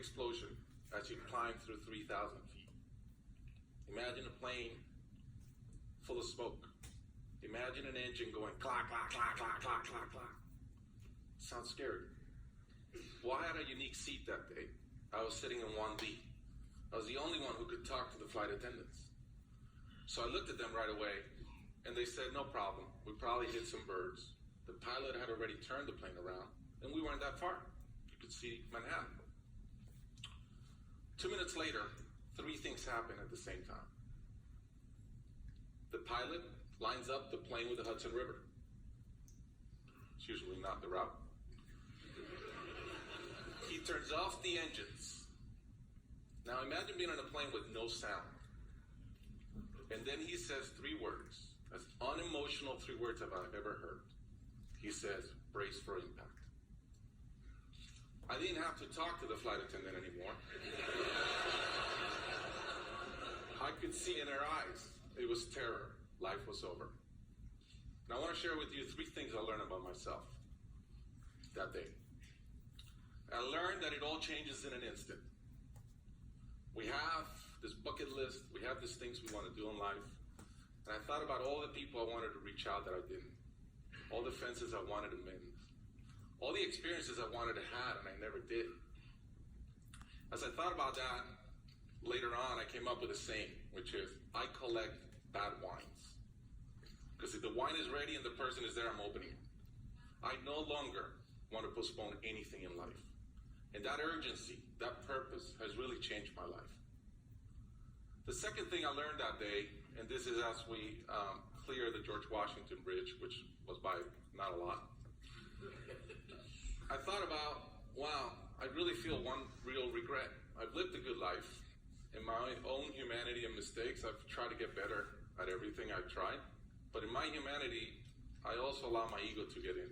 explosion as you climb through 3,000 feet. Imagine a plane full of smoke. Imagine an engine going clack, clack, clack, clack, clack, clack, clack. Sounds scary. Well, I had a unique seat that day. I was sitting in 1B. I was the only one who could talk to the flight attendants. So I looked at them right away, and they said, no problem. We probably hit some birds. The pilot had already turned the plane around, and we weren't that far. You could see Manhattan. 2 minutes later, 3 things happen at the same time. The pilot lines up the plane with the Hudson River. It's usually not the route. He turns off the engines. Now imagine being on a plane with no sound. And then he says 3 words, as unemotional 3 words as I've ever heard. He says, brace for impact. I didn't have to talk to the flight attendant anymore. I could see in their eyes, it was terror. Life was over. Now I want to share with you 3 things I learned about myself that day. I learned that it all changes in an instant. We have this bucket list, we have these things we want to do in life, and I thought about all the people I wanted to reach out that I didn't, all the fences I wanted to mend, all the experiences I wanted to have and I never did. As I thought about that, later on I came up with a saying, which is, I collect bad wines. Because if the wine is ready and the person is there, I'm opening it. I no longer want to postpone anything in life. And that urgency, that purpose has really changed my life. The second thing I learned that day, and this is as we clear the George Washington Bridge, which was by not a lot. I thought about, wow, I really feel one real regret. I've lived a good life. In my own humanity and mistakes, I've tried to get better at everything I've tried. But in my humanity, I also allow my ego to get in.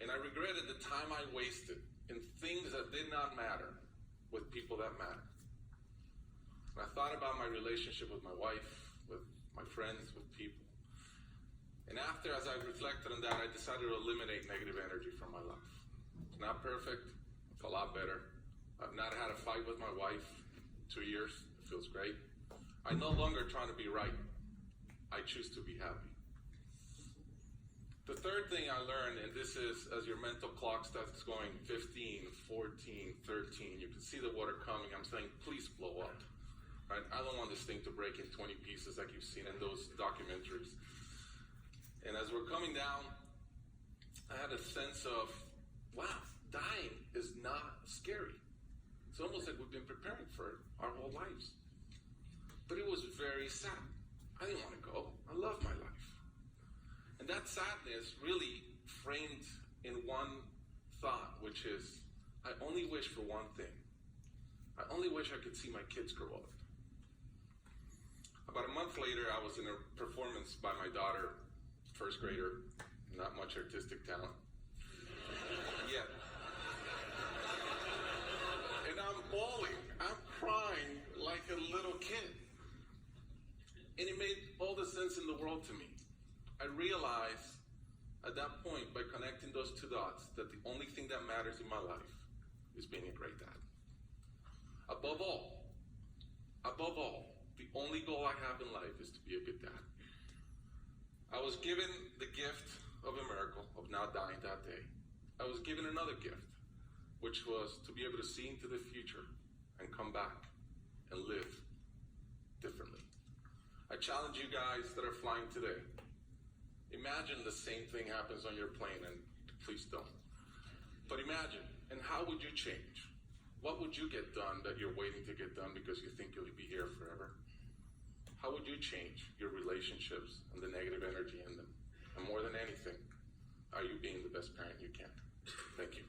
And I regretted the time I wasted in things that did not matter with people that matter. And I thought about my relationship with my wife, with my friends, with people. And after, as I reflected on that, I decided to eliminate negative energy from my life. It's not perfect. It's a lot better. I've not had a fight with my wife in 2 years. It feels great. I'm no longer trying to be right. I choose to be happy. The third thing I learned, and this is as your mental clock starts going 15, 14, 13, you can see the water coming. I'm saying, please blow up. Right? I don't want this thing to break in 20 pieces like you've seen in those documentaries. And as we're coming down, I had a sense of, wow, dying is not scary. It's almost like we've been preparing for it our whole lives. But it was very sad. I didn't want to go. I love my life. And that sadness really framed in one thought, which is, I only wish for one thing. I only wish I could see my kids grow up. About a month later, I was in a performance by my daughter, first grader, not much artistic talent. Yet. And I'm bawling, I'm crying like a little kid. And it made all the sense in the world to me. I realized at that point, by connecting those 2 dots, that the only thing that matters in my life is being a great dad. Above all, the only goal I have in life is to be a good dad. I was given the gift of a miracle of not dying that day. I was given another gift, which was to be able to see into the future and come back and live differently. I challenge you guys that are flying today. Imagine the same thing happens on your plane, and please don't. But imagine, and how would you change? What would you get done that you're waiting to get done because you think you'll be here forever? How would you change your relationships and the negative energy in them? And more than anything, are you being the best parent you can? Thank you.